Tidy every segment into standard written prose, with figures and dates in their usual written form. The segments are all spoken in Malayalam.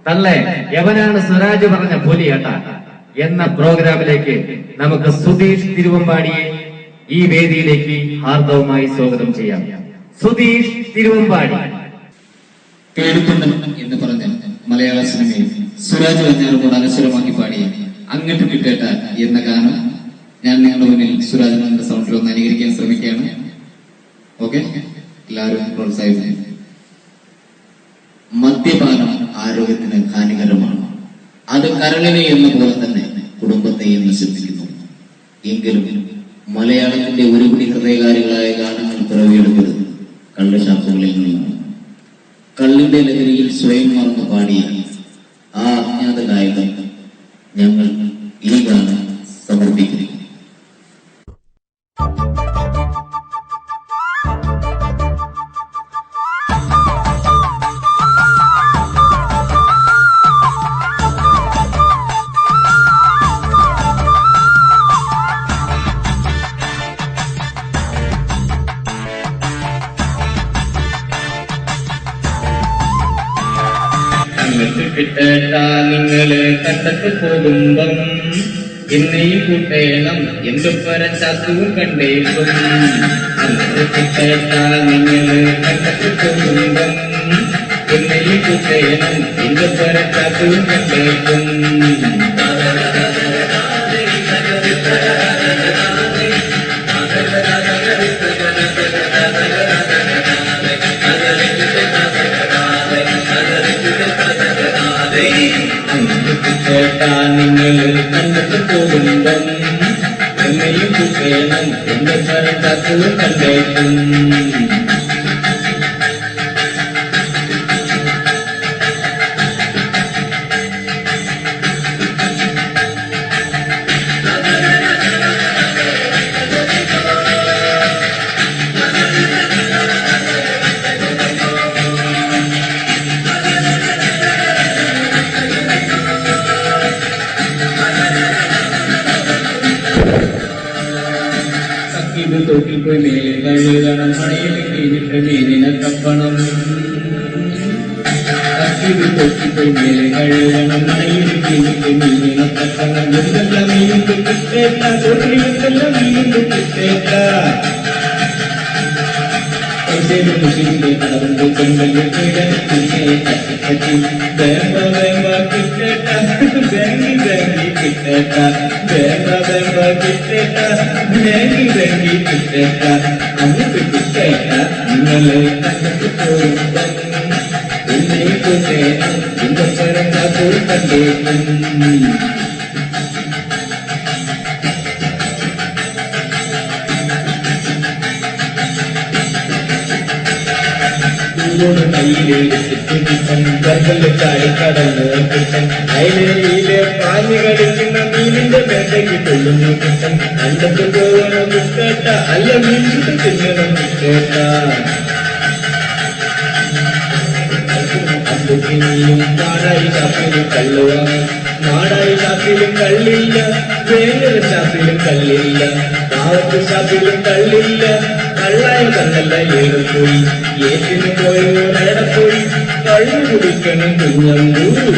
തള്ളേ യവനാണ് സ്വരാജ് പറഞ്ഞ പുലി കേട്ടാ എന്ന പ്രോഗ്രാമിലേക്ക് നമുക്ക് സുധീഷ് തിരുവമ്പാടിയെ ഈ വേദിയിലേക്ക് ഹാർദവമായി സ്വാഗതം ചെയ്യാം. സുധീഷ് തിരുവമ്പാടി. കേടുത്തുണ്ടൻ എന്ന് പറഞ്ഞ മലയാള സിനിമയിൽ സുരാജ് വെഞ്ഞാറുമോട് അനശ്വരമാക്കി പാടിയ അങ്ങോട്ട് കിട്ടേട്ട എന്ന ഗാനം ഞാൻ നിങ്ങളുടെ മുന്നിൽ സുരാജിന്റെ സൗണ്ടിൽ ഒന്ന് അനുകരിക്കാൻ ശ്രമിക്കുകയാണ്. ഓക്കെ, എല്ലാവരും പ്രോത്സാഹിപ്പിക്കും. മദ്യപാനം ആരോഗ്യത്തിന് ഹാനികരമാണ്. അത് കരളിനെ എന്ന പോലെ തന്നെ കുടുംബത്തെയും നശിപ്പിക്കുന്നു. എങ്കിലും മലയാളത്തിന്റെ ഒരുപിടി ഹൃദയകാരികളായ ഗാനങ്ങൾ പിറവിയെടുത്തത് കള്ളുഷാപ്പുകളിൽ നിന്നാണ്. കള്ളിന്റെ ലഹരിയിൽ സ്വയം മറന്നു പാടിയ ആ അജ്ഞാത ഗായകൻ ഞങ്ങൾ ഈ ഗാനം സമർപ്പിക്കുന്നു. കിട്ടേട്ടാ നിങ്ങള് കണ്ടത്ത് പോകുമ്പം എന്നെയും കൂട്ടേണം എന്തു പരച്ചാത്തും കണ്ടേക്കും. അങ്ങോട്ട് കിട്ടേട്ടാ നിങ്ങള് കണ്ടത്ത് പോകുമ്പം എന്നെയും കൂട്ടേണം എന്തു പരച്ചാത്തും കണ്ടേക്കും. നിങ്ങൾ കണ്ടിട്ട് പോകുമ്പം എന്നെയും കൂട്ടേണം എന്റെ പരത്താത്തും കണ്ടേക്കും. ഇത് തോട്ടിപ്പോയി മേലെ കഴുകണം, മഴയിൽ കഴിഞ്ഞിട്ട് മീനിനെ തപ്പണം. ഇത് തോട്ടിപ്പോയി മേലെ കഴുകണം, മഴയിൽ കഴിഞ്ഞിട്ട് മീനിനെ തപ്പണം. എന്തെല്ലാം മീനും കിട്ടേട്ട, തോട്ടിലെല്ലാം മീനും കിട്ടേട്ട. മുഷിന്റെ കടവുണ്ട് ചെമ്പലിൽ കട്ടി വേമ്പ വേമ്പ കിട്ടേട്ട, വേങ്ങി വേങ്ങി കിട്ടേട്ട, വേമ്പ വേമ്പ കിട്ടേട്ട, വേങ്ങി വേങ്ങി കിട്ടേട്ട. അങ്ങോട്ട് കിട്ടേട്ട നിങ്ങളെ കണ്ടിട്ട് പോകുമ്പം എന്നെ കൂട്ടേണം എന്റെ പരന്ന പോയി കണ്ടേക്കും. ചാടിക്കടന്ന് കിട്ടൻ അയിലെ പാഞ്ഞു കളിക്കുന്ന മീനിന്റെ മേട്ടയ്ക്ക് കൊള്ളുന്നു കിട്ടൻ. കണ്ടിട്ട് പോകണം കിട്ടേട്ട, അല്ല മീനിട്ട് തിന്നണം കിട്ടേട്ട. അപ്പുക്കിനിയും മാടായി ഷാപ്പിലും കള്ളുവാങ്ങി, മാടായി ഷാപ്പിലും കള്ളില്ല, വേങ്ങര ഷാപ്പിലും കള്ളില്ല, പാവത്ത് ഷാപ്പിലും കള്ളില്ല. കള്ളായ കണ്ണല്ല ഏറെപ്പോയി, ഏറ്റിന് പോയോ നേടപ്പോയി, കള്ളു കുടിക്കണം കുഞ്ഞമ്പൂർ.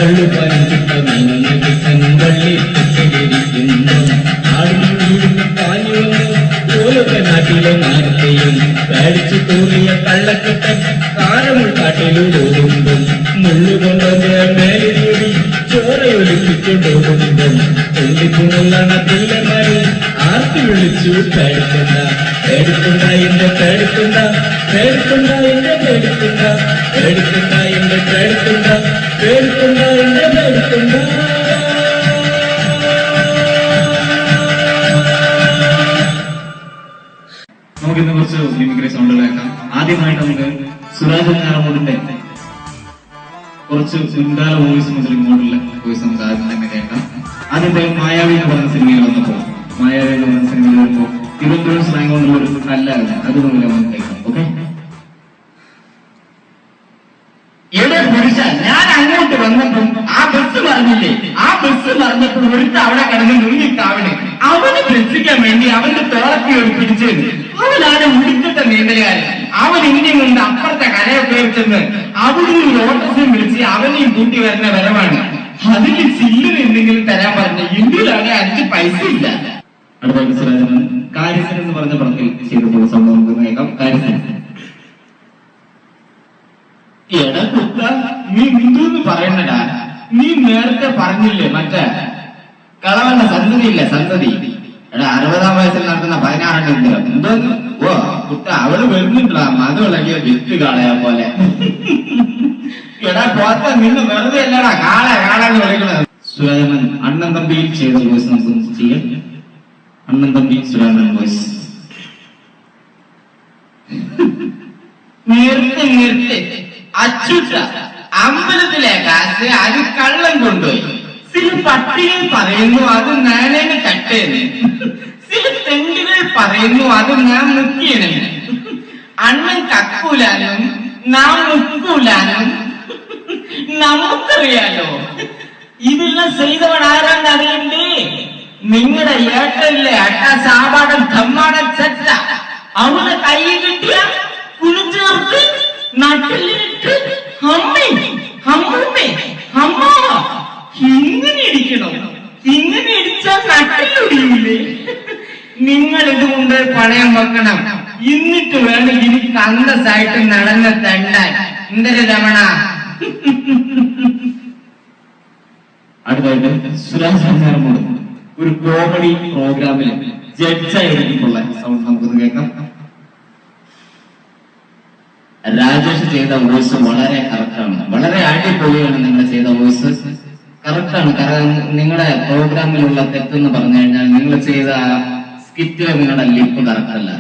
കള്ളുപാനം കിട്ട മീനിന് കിട്ടൻ വള്ളി കിട്ടിയിരിക്കുന്നു. ആടും വീടിന് പാഞ്ഞു വന്നു ഓലൊക്കെ നാട്ടിലെ മാറ്റയും പേടിച്ചു തോന്നിയ കള്ളക്കിട്ടൻ കാരമുൾക്കാട്ടിലൂടുമ്പം മുള്ളുകൊണ്ടൊന്ന് മേലിലൂടി ചോറയൊലിപ്പിച്ചുകൊണ്ടുമ്പം തുള്ളിക്കുമുള്ളണ പിള്ളമാരി ആർത്തി വിളിച്ചു പേടിക്കണ്ട, പേടിക്കണ്ട എന്റെ പേടിക്കണ്ട, പേടിക്കണ്ട എന്റെ പേടിക്കണ്ട, പേടിക്കണ്ട എന്റെ പേടിക്കണ്ട, പേടിക്കണ്ട എന്റെ പേടിക്കണ്ട. നമുക്കിന്ന് കുറച്ച് മിമിക്രി സൗണ്ടുകൾ കേൾക്കാം. ആദ്യമായിട്ട് നമുക്ക് സുരാജ് വെഞ്ഞാറമൂടിന്റെ കുറച്ച് മുൻകാല വോയിസ് മുതൽ ഇങ്ങോട്ടുള്ള വോയിസ് നമുക്ക് ആദ്യം തന്നെ കേൾക്കാം. ആദ്യത്തെ മായാവി എന്ന് പറഞ്ഞ സിനിമയിൽ വന്നപ്പോ, മായാവി എന്ന് പറഞ്ഞ സിനിമയിൽ വരുമ്പോ തിരുവനന്തപുരം സ്ലാങ് കൊണ്ടുള്ള ഒരു നല്ല അത് മുതൽ നമുക്ക് കേൾക്കാം. ഓക്കെ, എവിടെ പുരുഷ ഞാൻ അങ്ങോട്ട് വന്നപ്പം ആ ബസ് പറഞ്ഞില്ലേ, ആ ബസ് പറഞ്ഞപ്പോൾ ഒരുത്ത അവിടെ കിടന്ന് മുങ്ങിക്കാവണ്. അവന് രക്ഷിക്കാൻ വേണ്ടി അവന്റെ തോളത്തി ഒരു പിടിച്ചത്. അവനാണ് മുടിക്കത്തെ നീന്തലുകാരൻ. അവൻ ഇനിയും കൊണ്ട് അപ്പുറത്തെ കരയെ പേർച്ചെന്ന് അവിടുന്ന് ലോട്ടസും വിളിച്ച് അവനെയും കൂട്ടി വരുന്ന വരവാണ്. അതിന് ചില്ലിന് എന്തെങ്കിലും തരാൻ പറഞ്ഞു. ഇന്ത്യയിലാണ് 5 പൈസ ഇല്ല. അടുത്ത സുരാജൻ കാര്യസ്ഥൻ എന്ന് പറഞ്ഞ പടത്തിൽ ചെയ്തപ്പോൾ സംഭവം നമുക്ക് കേൾക്കാം. കാര്യസ്ഥൻ. എടാ കുത്ത, നീ എന്തോന്ന് പറയണടാ? നീ നേരത്തെ പറഞ്ഞില്ലേ മറ്റേ കളവന്റെ സന്തതി ഇല്ല, സന്തതി. എടാ 60-ാം വയസ്സിൽ നടത്തുന്ന 16 ഇന്ദ്രം എന്തോന്ന്? ഓ കുത്ത, അവള് വരുന്നുണ്ടാ മത് വിളകിയ വിത്ത് കാളയാ പോലെ. എടാ പോത്ത, നിന്ന് വെറുതെ അല്ലടാ കാളെന്ന് വിളിക്കണത്. സുരാജൻ അണ്ണൻ തമ്പിയിൽ ചെയ്ത വോയിസ് നമുക്ക് ചെയ്യാം. അണ്ണൻ തമ്പി സുരാജൻ വോയിസ്. നിർത്ത് അച്ചുട്ട, അമ്പലത്തിലെ കാശ് അത് കള്ളം കൊണ്ടുപോയി. ചില പട്ടികൾ പറയുന്നു അത് നാണേന് കട്ടേന്ന്. ചില തെണ്ടുകൾ പറയുന്നു അത് ഞാൻ മുക്കിയനെന്ന്. അണ്ണൻ കക്കൂലാനും നാം മുക്കൂലാനും നമുക്കറിയാലോ. ഇതെല്ലാം ചെയ്തവൻ ആരാണ്ട് അറിയണ്ടേ? നിങ്ങളുടെ ഏട്ടല്ലേ അട്ട സാപാടൻ ധമ്മാടൻ ചച്ച. അവനെ കൈ കിട്ടിയ കുളിച്ചു നിർത്ത്, നട്ടിലിട്ട് അമ്മേ അമ്മൂമ്മേ അമ്മാവ ഇങ്ങനെ ഇരിക്കണം. ഇങ്ങനെ ഇടിച്ചാൽ നട്ടിലൊടിയില്ലേ? നിങ്ങൾ ഇതുകൊണ്ട് പണയം വെക്കണം. എന്നിട്ട് വേണം എനിക്ക് അന്തസ്സായിട്ട് നടന്ന തണ്ടാൻ. എന്തൊരു രമണ. അടുത്തായിട്ട് സുരാജ് വെഞ്ഞാറമൂട് ഒരു കോമഡി പ്രോഗ്രാമിൽ ജഡ്ജായിരിക്കുള്ള സൗണ്ട് നമുക്കൊന്ന് കേൾക്കാം. രാജേഷ് ചെയ്ത വോയിസ് വളരെ കറക്റ്റാണ്, വളരെ അടിപൊളിയാണ്. നിങ്ങൾ ചെയ്ത വോയിസ് കറക്റ്റാണ്. കാരണം നിങ്ങളുടെ പ്രോഗ്രാമിലുള്ള തെറ്റെന്ന് പറഞ്ഞു കഴിഞ്ഞാൽ നിങ്ങൾ ചെയ്ത സ്കിറ്റിലെ നിങ്ങളുടെ ലിപ്പ് കറക്റ്റ് അല്ല.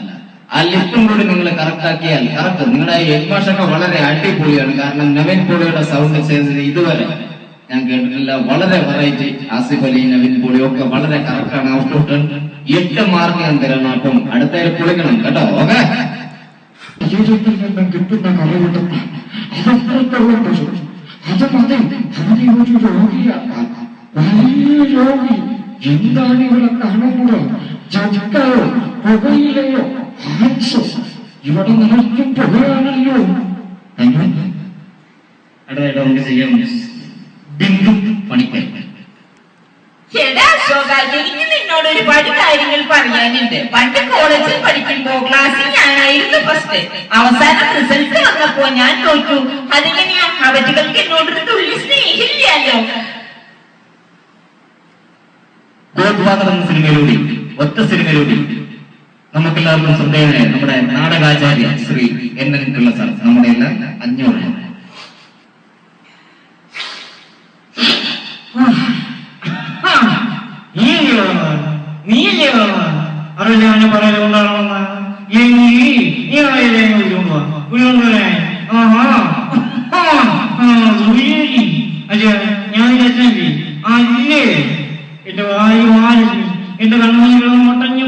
ആ ലിപ്പും കൂടി നിങ്ങൾ കറക്റ്റ് ആക്കിയാൽ കറക്റ്റ്. നിങ്ങളുടെ എൽമാഷൊക്കെ വളരെ അടിപൊളിയാണ്. കാരണം നവീൻ പോളിയുടെ സൗണ്ട് ചെയ്തത് ഇതുവരെ ഞാൻ കേട്ടിട്ടില്ല. വളരെ വെറൈറ്റി. ആസിഫ് അലി, നവീൻ പോളി ഒക്കെ വളരെ കറക്റ്റാണ്. ഔട്ട് 8 മാർക്ക് ഞാൻ തരണം. അപ്പം അടുത്ത പൊളിക്കണം കേട്ടോ. ഓക്കെ, ജീവിതത്തിൽ നിന്നും കിട്ടുന്ന കറിവിട്ടപ്പ അതത്രത്തോളം അത് മതി. അവനെ ഒരു രോഗിയാക്കാൻ, വലിയ രോഗി. എന്താണ് ഇവിടെ കാണുന്നത്? ജഡ്ജോ പുകയിലെയോ ഹാൻസോ? ഇവിടെ നിറയ്ക്കും പുകയാണല്ലോ. അടുത്തായിട്ട് നമുക്ക് ചെയ്യാം ബിന്ദു പണിക്കർ. ചേട്ടാ അശോക, എനിക്ക് നിന്നോട് ഒരുപാട് കാര്യങ്ങൾ പറയാനുണ്ട്. പണ്ട് കോളേജിൽ പഠിക്കുമ്പോ ക്ലാസ്സിൽ ഞാനായിരുന്നു ഫസ്റ്റ്. അവസാനം റിസൾട്ട് വന്നപ്പോ ഞാൻ തോറ്റു. അതെങ്ങനെയാ? അവറ്റുകൾക്ക് എന്നോടൊരു തുള്ളി സ്നേഹില്ലല്ലോ. ഗോഡ്ഫാദർ എന്ന സിനിമയിലൂടെ, ഒറ്റ സിനിമയിലൂടെ നമുക്കെല്ലാവർക്കും ശ്രദ്ധേയനായ നമ്മുടെ നാടകാചാര്യ ശ്രീ NN പിള്ള സാർ നമ്മുടെ എല്ലാം 500. നീയല്ലേ അറിയില്ല അവനെ പറയുന്നുണ്ടാകണമെന്ന്. ഞാൻ അല്ലേ എന്റെ വായു മാറി എന്റെ കണ്ണുകളും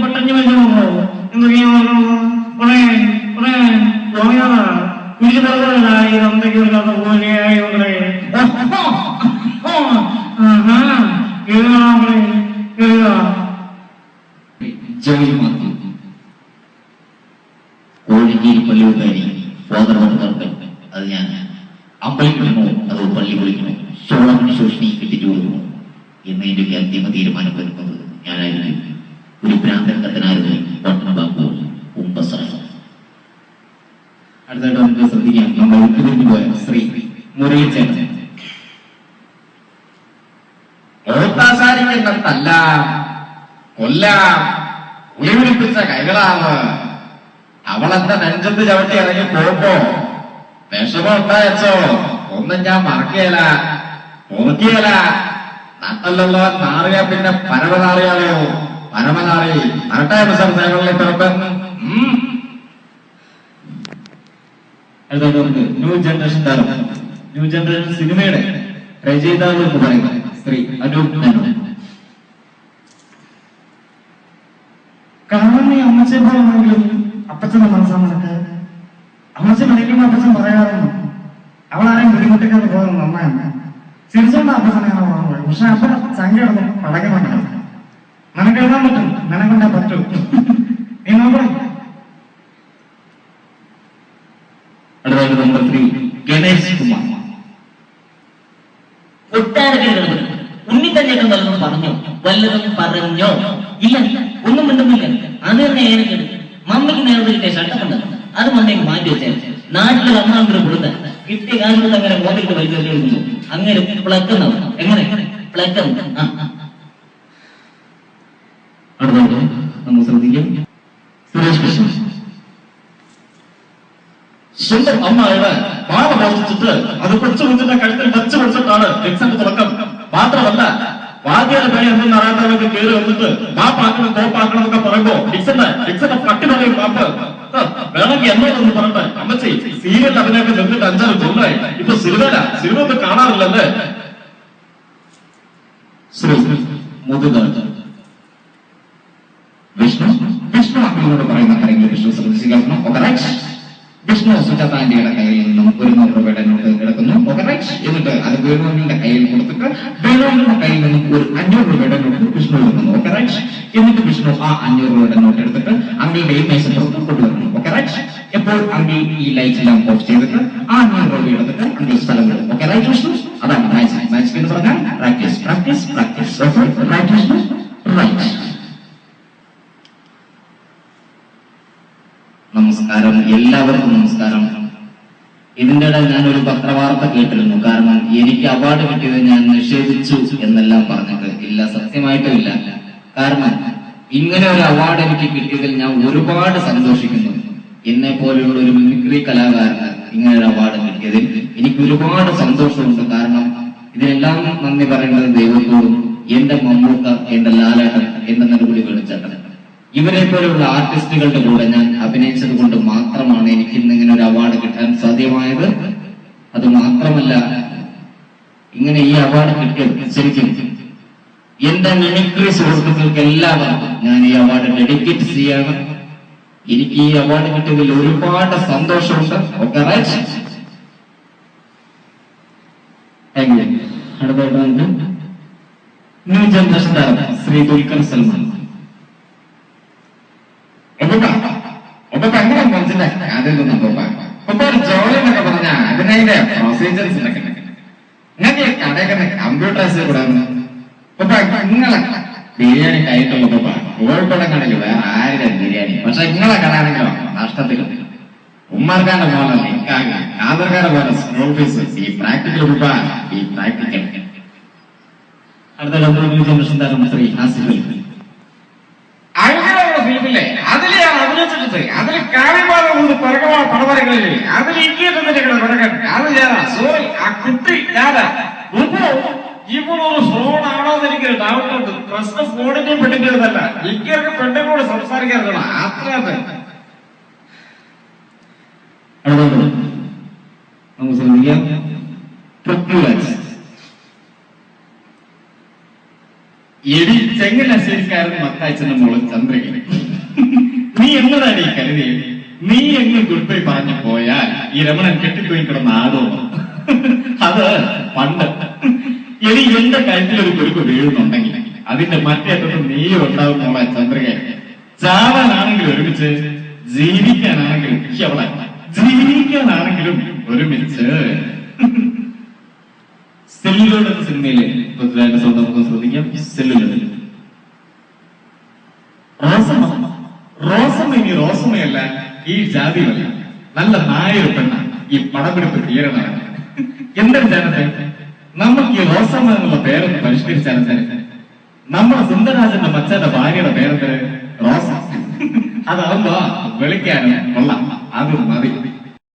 പൊട്ടഞ്ഞ് വരുന്നുണ്ടോ എന്ന് കുരിശിതായി എന്തൊക്കെയുള്ള പോലെയായി ജോലി മാത്യു, കോഴിക്കീരി പള്ളിക്കാരി, ഫാദർ തർക്കം. അത് ഞാൻ അമ്പലം വിടണോ അതോ പള്ളി വിളിക്കണോ, സോളമൻ ശോഷണി കിട്ടിച്ചു കൊടുക്കണോ എന്നതിന്റെ അന്തിമ തീരുമാനം വരുന്നത് ഞാനായിരുന്നു. ഒരു ഭ്രാന്തൻ കത്തനായിരുന്നു പട്ടണബാബു ഉമ്പസാസം. അടുത്തായിട്ട് നമുക്ക് ശ്രദ്ധിക്കാം നമ്മൾ വിട്ടുപിരിഞ്ഞു പോയ ശ്രീ മുരളിച്ചേട്ടൻ. ഓത്താശാരിക്കല്ല കൊല്ലാം ഉളിവിളിപ്പിച്ച കൈകളാണ്. അവളെന്റെ നെഞ്ചത്ത് ചവിട്ടി ഇറങ്ങി പോകുമ്പോ വിഷമം ഉണ്ടായച്ചോ ഒന്നും ഞാൻ മറക്കുകയല്ല, നോക്കിയല്ല. നട്ടല്ലുള്ളവൻ നാറിയ പിന്നെ പരമനാറിയാലോ, പരമനാറി അരട്ടായ സേവകളിൽ പിറപ്പെന്ന്. അടുത്തായിട്ട് നമുക്ക് ന്യൂ ജനറേഷൻ താരം ന്യൂ ജനറേഷൻ സിനിമയുടെ രചയിതാവ് എന്ന് പറയുന്നത് ശ്രീ അനൂപ് മേനോൻ. കാണാൻ നീ അമ്മച്ചെ പോലെയാണെങ്കിലും അപ്പച്ചന്റെ മനസ്സാണ് നിനക്ക്. അമ്മച്ചൻ വിളിക്കുമ്പോ അപ്പച്ചൻ പറയാറുണ്ട് അവളാരെയും ബുദ്ധിമുട്ടിക്കാതെ പോകുന്നത് നന്നായാണ്. ചിരിച്ചോണ്ട് അപ്പച്ചനെയാണ് പോകുന്നത്. പക്ഷെ അപ്പൻ ചങ്കയിടുന്നു പടക്കുന്നുണ്ടാവും. നിനക്ക് എഴുതാൻ പറ്റും, നിനക്കൊണ്ടേ പറ്റൂ. നീ നോക്കണം. അടുത്തായിട്ട് നമ്മുടെ ശ്രീ ഗണേഷ് കുമാർ. ഒട്ടാരകൾ ഉണ്ണിത്തഞ്ചേട്ടൻ വല്ലതും പറഞ്ഞോ? വല്ലതും പറഞ്ഞോ? ഇല്ല, ഒന്നും മിണ്ടുന്നില്ല. അത് തന്നെ എനിക്ക് മമ്മിക്ക് നേരത്തെ കിട്ടിയ ഷട്ടപ്പുണ്ട്, അത് മണ്ണേക്ക് മാറ്റി വെച്ചാൽ നാട്ടിൽ വന്നാൽ കൊടുത്ത കിട്ടിയ കാലത്ത് അങ്ങനെ മോതിട്ട് വലിച്ചു വെക്കുന്നു. അങ്ങനെ പ്ലക്കുന്നത് എങ്ങനെ പ്ലക്കുന്നത്? അടുത്തായിട്ട് നമ്മൾ ശ്രദ്ധിക്കും സുരേഷ് കൃഷ്ണൻ. സ്വന്തം അമ്മയുടെ പാവ മോഷിച്ചിട്ട് അത് കൊച്ചു കുഞ്ഞിന്റെ കഴുത്തിൽ വെച്ച് പിടിച്ചിട്ടാണ് ഡിക്സന്റെ തുടക്കം. മാത്രമല്ല വാദ്യയുടെ പേര് എന്തെന്ന് അറിയാത്തവർക്ക് കയറി വന്നിട്ട് മാപ്പാക്കണം കോപ്പാക്കണം എന്നൊക്കെ പറയുമ്പോ ഡിക്സന്റെ പട്ടി പറയും മാപ്പ്. വേണമെങ്കിൽ എന്നോടൊന്ന് പറഞ്ഞിട്ട് അമ്മച്ചി സീരിയൽ അഭിനയൊക്കെ നിന്നിട്ട് 5-6 കൊല്ലായി. ഇപ്പൊ സിനിമ ഒന്നും കാണാറില്ലല്ലേ? ശ്രീ മുതുകാട് വിഷ്ണു അമ്മയോട് പറയുന്ന കാര്യങ്ങൾ വിഷ്ണു ശ്രദ്ധിച്ചു കേൾക്കണം. Okay right. വിഷ്ണു സുജാത ആന്റിയുടെ കയ്യിൽ നിന്നും 100 രൂപയുടെ നോട്ട് കിടക്കുന്നു. Okay right. എന്നിട്ട് അത് വേണുവിന്റെ കയ്യിൽ കൊടുത്തിട്ട് വേണുവിന്റെ കയ്യിൽ നിന്നും ഒരു 500 രൂപയുടെ നോട്ട് വിഷ്ണു എടുക്കുന്നു. Okay right. എന്നിട്ട് വിഷ്ണു ആ 500 രൂപയുടെ നോട്ട് എടുത്തിട്ട് അങ്കിളുടെ മേശപ്പുറത്ത് കൊണ്ടുവരുന്നു. Okay right. എപ്പോൾ അങ്കിൾ ഈ ലൈറ്റ് എല്ലാം ഓഫ് ചെയ്തിട്ട് ആ 500 രൂപ എടുത്തിട്ട് അങ്കിൾ സ്ഥലം വിടും. Okay right Vishnu? അതാണ് മാജിക്. മാജിക് എന്ന് പറഞ്ഞാൽ practice practice practice. Right Vishnu? Right. നമസ്കാരം, എല്ലാവർക്കും നമസ്കാരം. ഇതിന്റെ ഇടയിൽ ഞാനൊരു പത്രവാർത്ത കേട്ടിരുന്നു. കാരണം എനിക്ക് അവാർഡ് കിട്ടിയത് ഞാൻ നിഷേധിച്ചു എന്നെല്ലാം പറഞ്ഞിട്ട് ഇല്ല, സത്യമായിട്ടും ഇല്ല. കാരണം ഇങ്ങനെ ഒരു അവാർഡ് എനിക്ക് കിട്ടിയതിൽ ഞാൻ ഒരുപാട് സന്തോഷിക്കുന്നു. എന്നെ പോലെയുള്ള ഒരു മിമിക്രി കലാകാരന് ഇങ്ങനെ ഒരു അവാർഡ് കിട്ടിയതിൽ എനിക്ക് ഒരുപാട് സന്തോഷമുണ്ട്. കാരണം ഇതിനെല്ലാം നന്ദി പറയേണ്ടത് ദൈവത്തോടും എന്റെ മമ്മൂക്ക, എന്റെ ലാലേട്ടൻ, എന്റെ നെടുമുടി വേണുചേട്ടൻ, ഇവരെ പോലെയുള്ള ആർട്ടിസ്റ്റുകളുടെ കൂടെ ഞാൻ അഭിനയിച്ചത് കൊണ്ട് മാത്രമാണ് എനിക്ക് ഇന്നിങ്ങനെ ഒരു അവാർഡ് കിട്ടാൻ സാധ്യമായത്. അത് മാത്രമല്ല, ഇങ്ങനെ ഈ അവാർഡ് കിട്ടിയത് ശരിക്കും എന്റെ മിമിക്രി സുഹൃത്തുക്കൾക്ക് എല്ലാവർക്കും ഞാൻ ഈ അവാർഡ് ഡെഡിക്കേറ്റ് ചെയ്യാണ്. എനിക്ക് ഈ അവാർഡ് കിട്ടിയതിൽ ഒരുപാട് സന്തോഷമുണ്ട്. Okay right. Thank you. അടുത്തായിട്ട് ന്യൂ ജനറേഷൻ താരം ശ്രീ ദുൽഖർ സൽമാൻ. എങ്ങനെ മനസ്സിലാക്കി അതൊന്നും ഒരു ജോലി എന്നൊക്കെ പറഞ്ഞ അതിനതിന്റെ പ്രൊസീജിയേഴ്സ് ഒക്കെ നിങ്ങൾക്ക് കടയൊക്കെ കമ്പ്യൂട്ടേഴ്സ് കൂടെ നിങ്ങളെ ബിരിയാണി കഴിയിട്ടുള്ള കോഴിക്കോടൻ കടയിൽ വേറെ ആരുടെ ബിരിയാണി. പക്ഷെ നിങ്ങളെ കടയാണെങ്കിലോ നഷ്ടത്തിൽ ഉമ്മാർക്കാരുടെ പോലെ ആധാർക്കാരുടെ പോലെ സ്കൂൾ ഫീസ് ഈ പ്രാക്ടിക്കൽ ഈ പ്രാക്ടിക്കൽ. അടുത്ത ന്യൂ ജനറേഷൻ താരം ശ്രീ ഹാസിഫ്. അങ്ങനെയുള്ള ഫിലിമില്ലേ അതില് ഞാൻ അഭിനയിച്ചിട്ടുണ്ട്. അതിൽ കാര്യമായ പിറകമാണ് പടവരങ്ങളില്ലേ അതിൽ ഇങ്ങനെ പിറകൻ അത് ഞാനാ. സോറി, ആ കുട്ടി ഞാനാ. ഇവളൊരു ഫോണാണോ എന്ന് എനിക്കൊരു ഡൗട്ടുണ്ട്. പ്രശ്നം ഫോണിന്റെയും പെണ്ണിന്റേതല്ല, ഇങ്ങനെ പെണ്ണിനോട് സംസാരിക്കാറുള്ള അത്ര. അടുത്തോട്ട് നമുക്ക് ശ്രദ്ധിക്കാം പൃഥ്വിരാജ്. എടി ചെങ്ങനാശ്ശേരിക്കാരൻ മത്താച്ചന്റെ മോള് ചന്ദ്രകി, നീ എന്നതാണ് ഈ കരുതിയത്? നീ എങ്ങ് ഗുഡ് ബൈ പറഞ്ഞു പോയാൽ ഈ രമണൻ കെട്ടിപ്പോയി കിടന്ന ആടോന്നു. അത് പണ്ട്. ഇനി എന്റെ കഴുത്തിൽ ഒരു കുരുക്ക് വീഴുന്നുണ്ടെങ്കിൽ അതിന്റെ മറ്റേറ്റത്ത് നീയും ഉണ്ടാവും മോളെ ചന്ദ്രക. ചാവാനാണെങ്കിലും ഒരുമിച്ച്, ജീവിക്കാനാണെങ്കിലും എവിടെ ജീവിക്കാനാണെങ്കിലും ഒരുമിച്ച്. സെല്ലുലോഡ് എന്ന സിനിമയിലെ പൃഥ്വിരാജിന്റെ സ്വന്തം നമുക്ക് ശ്രദ്ധിക്കാം. സെല്ലുലോഡ്. റോസമ്മ ഇനി റോസമ്മയല്ല, ഈ ജാതിയല്ല, നല്ല നായൊരു പെണ്ണ ഈ പടപിടിപ്പ് തീരണമാണ്. എന്തൊരു ജനത്തെ നമുക്ക് ഈ റോസമ്മ എന്നുള്ള പേരൊന്ന് പരിഷ്കരിച്ചാൽ നമ്മുടെ സുന്ദരരാജന്റെ മച്ചന്റെ ഭാര്യയുടെ പേരെന്ത്? റോസ. അതാവുമ്പോ വിളിക്കാനും കൊള്ളാം, അത് മതി.